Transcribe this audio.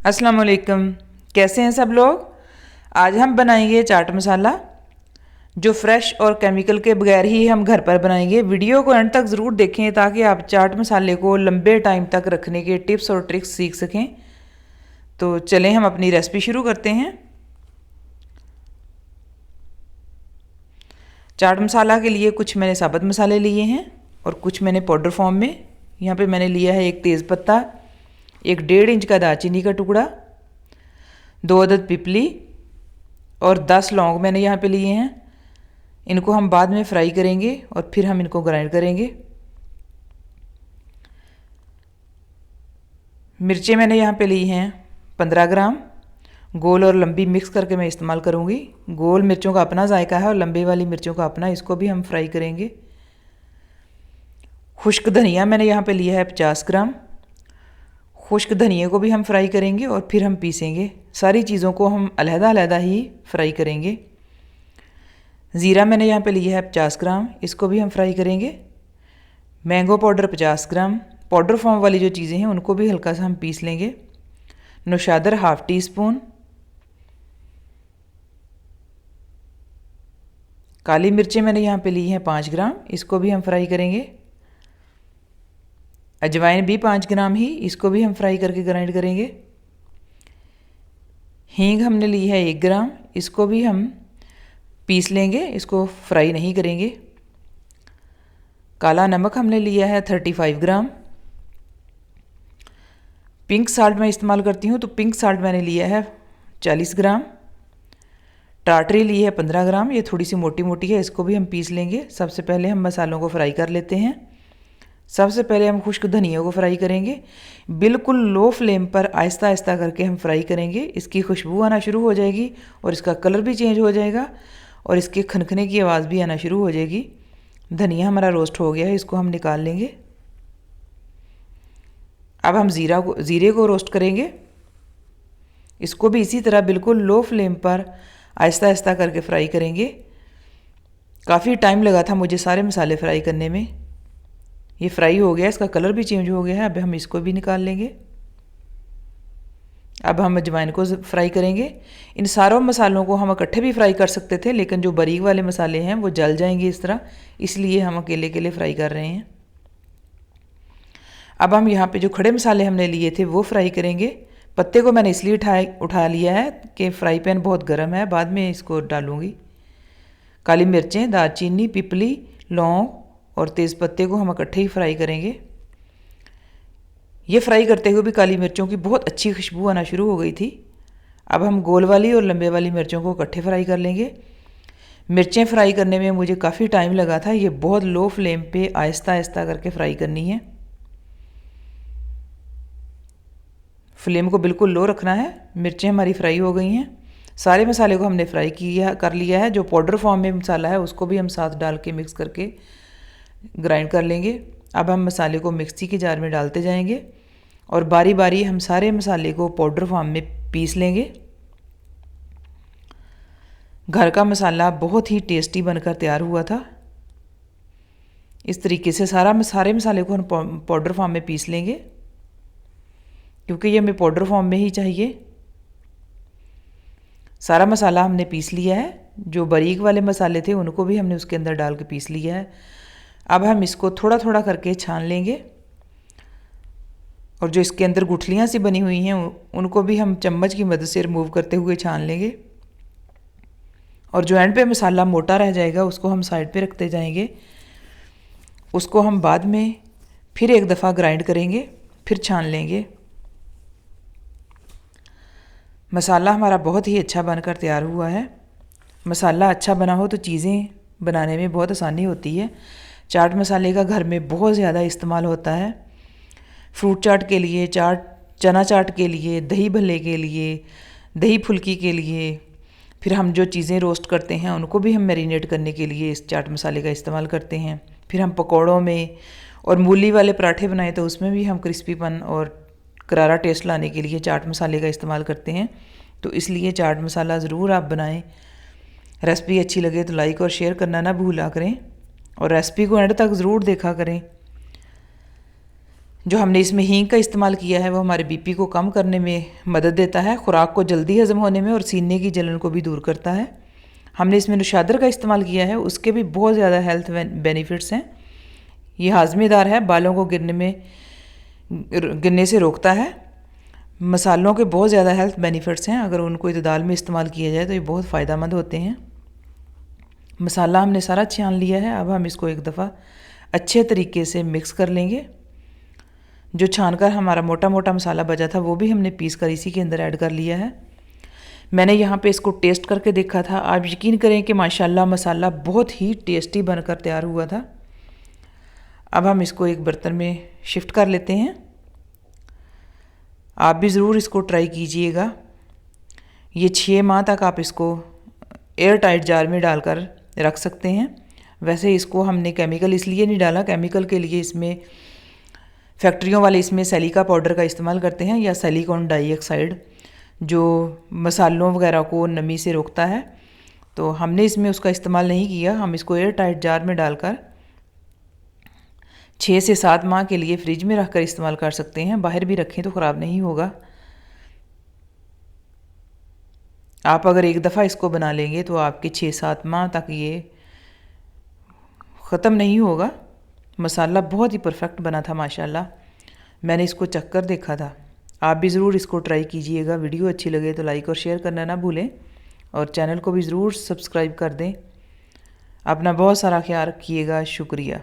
अस्सलाम वालेकुम। कैसे हैं सब लोग। आज हम बनाएंगे चाट मसाला जो फ्रेश और केमिकल के बगैर ही हम घर पर बनाएंगे। वीडियो को एंड तक ज़रूर देखें ताकि आप चाट मसाले को लंबे टाइम तक रखने के टिप्स और ट्रिक्स सीख सकें। तो चलें हम अपनी रेसिपी शुरू करते हैं। चाट मसाला के लिए कुछ मैंने साबुत मसाले लिए हैं और कुछ मैंने पाउडर फॉर्म में। यहाँ पे मैंने लिया है एक तेज़पत्ता, एक 1.5 इंच का दालचीनी का टुकड़ा, 2 अदद पिपली और 10 लौंग मैंने यहाँ पे लिए हैं। इनको हम बाद में फ्राई करेंगे और फिर हम इनको ग्राइंड करेंगे। मिर्चें मैंने यहाँ पे ली हैं 15 ग्राम। गोल और लंबी मिक्स करके मैं इस्तेमाल करूँगी। गोल मिर्चों का अपना जायका है और लंबी वाली मिर्चों का अपना। इसको भी हम फ्राई करेंगे। खुश्क धनिया मैंने यहाँ पे लिया है 50 ग्राम। खुश्क धनिया को भी हम फ्राई करेंगे और फिर हम पीसेंगे। सारी चीज़ों को हम अलहदा ही फ्राई करेंगे। ज़ीरा मैंने यहाँ पे लिया है 50 ग्राम। इसको भी हम फ्राई करेंगे। मैंगो पाउडर 50 ग्राम। पाउडर फॉर्म वाली जो चीज़ें हैं उनको भी हल्का सा हम पीस लेंगे। नौशादर हाफ़ टी स्पून। काली मिर्चें मैंने यहाँ पे ली हैं 5 ग्राम। इसको भी हम फ्राई करेंगे। अजवाइन भी 5 ग्राम ही। इसको भी हम फ्राई करके ग्राइंड करेंगे। हींग हमने ली है 1 ग्राम। इसको भी हम पीस लेंगे, इसको फ्राई नहीं करेंगे। काला नमक हमने लिया है 35 ग्राम। पिंक साल्ट मैं इस्तेमाल करती हूँ तो पिंक साल्ट मैंने लिया है 40 ग्राम। टाटरी ली है 15 ग्राम। ये थोड़ी सी मोटी मोटी है, इसको भी हम पीस लेंगे। सबसे पहले हम मसालों को फ्राई कर लेते हैं। सबसे पहले हम खुश्क धनिया को फ्राई करेंगे। बिल्कुल लो फ्लेम पर आहिस्ता आहिस्ता करके हम फ्राई करेंगे। इसकी खुशबू आना शुरू हो जाएगी और इसका कलर भी चेंज हो जाएगा और इसके खनखने की आवाज़ भी आना शुरू हो जाएगी। धनिया हमारा रोस्ट हो गया है, इसको हम निकाल लेंगे। अब हम ज़ीरे को रोस्ट करेंगे। इसको भी इसी तरह बिल्कुल लो फ्लेम पर आहिस्ता आहिस्ता करके फ्राई करेंगे। काफ़ी टाइम लगा था मुझे सारे मसाले फ्राई करने में। ये फ्राई हो गया, इसका कलर भी चेंज हो गया है। अब हम इसको भी निकाल लेंगे। अब हम अजवाइन को फ्राई करेंगे। इन सारों मसालों को हम इकट्ठे भी फ्राई कर सकते थे, लेकिन जो बारीक वाले मसाले हैं वो जल जाएंगे इस तरह, इसलिए हम अकेले अकेले फ्राई कर रहे हैं। अब हम यहाँ पे जो खड़े मसाले हमने लिए थे वो फ्राई करेंगे। पत्ते को मैंने इसलिए उठा लिया है कि फ्राई पैन बहुत गर्म है, बाद में इसको डालूँगी। काली मिर्चें, दालचीनी, पिपली, लौंग और तेज़पत्ते को हम इकट्ठे ही फ्राई करेंगे। ये फ्राई करते हुए भी काली मिर्चों की बहुत अच्छी खुशबू आना शुरू हो गई थी। अब हम गोल वाली और लंबे वाली मिर्चों को इकट्ठे फ्राई कर लेंगे। मिर्चें फ्राई करने में मुझे काफ़ी टाइम लगा था। ये बहुत लो फ्लेम पे आहिस्ता आहिस्ता करके फ्राई करनी है। फ्लेम को बिल्कुल लो रखना है। मिर्चें हमारी फ्राई हो गई हैं। सारे मसाले को हमने फ्राई कर लिया है। जो पाउडर फॉर्म में मसाला है उसको भी हम साथ डाल के मिक्स करके ग्राइंड कर लेंगे। अब हम मसाले को मिक्सी के जार में डालते जाएंगे और बारी बारी हम सारे मसाले को पाउडर फॉर्म में पीस लेंगे। घर का मसाला बहुत ही टेस्टी बनकर तैयार हुआ था। इस तरीके से सारे मसाले को हम पाउडर फॉर्म में पीस लेंगे, क्योंकि ये हमें पाउडर फॉर्म में ही चाहिए। सारा मसाला हमने पीस लिया है। जो बारीक वाले मसाले थे उनको भी हमने उसके अंदर डाल के पीस लिया है। अब हम इसको थोड़ा थोड़ा करके छान लेंगे और जो इसके अंदर गुठलियाँ सी बनी हुई हैं उनको भी हम चम्मच की मदद से रिमूव करते हुए छान लेंगे। और जो एंड पे मसाला मोटा रह जाएगा उसको हम साइड पे रखते जाएंगे। उसको हम बाद में फिर एक दफ़ा ग्राइंड करेंगे, फिर छान लेंगे। मसाला हमारा बहुत ही अच्छा बनकर तैयार हुआ है। मसाला अच्छा बना हो तो चीज़ें बनाने में बहुत आसानी होती है। चाट मसाले का घर में बहुत ज़्यादा इस्तेमाल होता है। फ्रूट चाट के लिए, चना चाट के लिए, दही भल्ले के लिए, दही फुल्की के लिए, फिर हम जो चीज़ें रोस्ट करते हैं उनको भी हम मैरिनेट करने के लिए इस चाट मसाले का इस्तेमाल करते हैं। फिर हम पकौड़ों में और मूली वाले पराठे बनाए तो उसमें भी हम क्रिस्पीपन और करारा टेस्ट लाने के लिए चाट मसाले का इस्तेमाल करते हैं। तो इसलिए चाट मसाला ज़रूर आप बनाएं। रेसिपी अच्छी लगे तो लाइक और शेयर करना ना भूला करें और रेसिपी को एंड तक ज़रूर देखा करें। जो हमने इसमें हींग का इस्तेमाल किया है वो हमारे बीपी को कम करने में मदद देता है, खुराक को जल्दी हजम होने में और सीने की जलन को भी दूर करता है। हमने इसमें नुशादर का इस्तेमाल किया है, उसके भी बहुत ज़्यादा हेल्थ बेनिफिट्स हैं। ये हाजमेदार है, बालों को गिरने से रोकता है। मसालों के बहुत ज़्यादा हेल्थ बेनिफिट्स हैं, अगर उनको इतदाल में इस्तेमाल किया जाए तो ये बहुत फ़ायदेमंद होते हैं। मसाला हमने सारा छान लिया है, अब हम इसको एक दफ़ा अच्छे तरीके से मिक्स कर लेंगे। जो छानकर हमारा मोटा मोटा मसाला बचा था वो भी हमने पीस कर इसी के अंदर ऐड कर लिया है। मैंने यहाँ पे इसको टेस्ट करके देखा था, आप यकीन करें कि माशाल्लाह मसाला बहुत ही टेस्टी बनकर तैयार हुआ था। अब हम इसको एक बर्तन में शिफ्ट कर लेते हैं। आप भी ज़रूर इसको ट्राई कीजिएगा। ये 6 माह तक आप इसको एयर टाइट जार में डालकर रख सकते हैं। वैसे इसको हमने केमिकल इसलिए नहीं डाला, केमिकल के लिए इसमें फैक्ट्रियों वाले इसमें सैलिका पाउडर का इस्तेमाल करते हैं या सिलिकॉन डाइऑक्साइड, जो मसालों वगैरह को नमी से रोकता है। तो हमने इसमें उसका इस्तेमाल नहीं किया। हम इसको एयर टाइट जार में डालकर 6 से 7 माह के लिए फ्रिज में रखकर इस्तेमाल कर सकते हैं। बाहर भी रखें तो ख़राब नहीं होगा। आप अगर एक दफ़ा इसको बना लेंगे तो आपके 6-7 माह तक ये ख़त्म नहीं होगा। मसाला बहुत ही परफेक्ट बना था माशाल्लाह, मैंने इसको चखकर देखा था। आप भी ज़रूर इसको ट्राई कीजिएगा। वीडियो अच्छी लगे तो लाइक और शेयर करना ना भूलें और चैनल को भी ज़रूर सब्सक्राइब कर दें। अपना बहुत सारा ख्याल रखिएगा। शुक्रिया।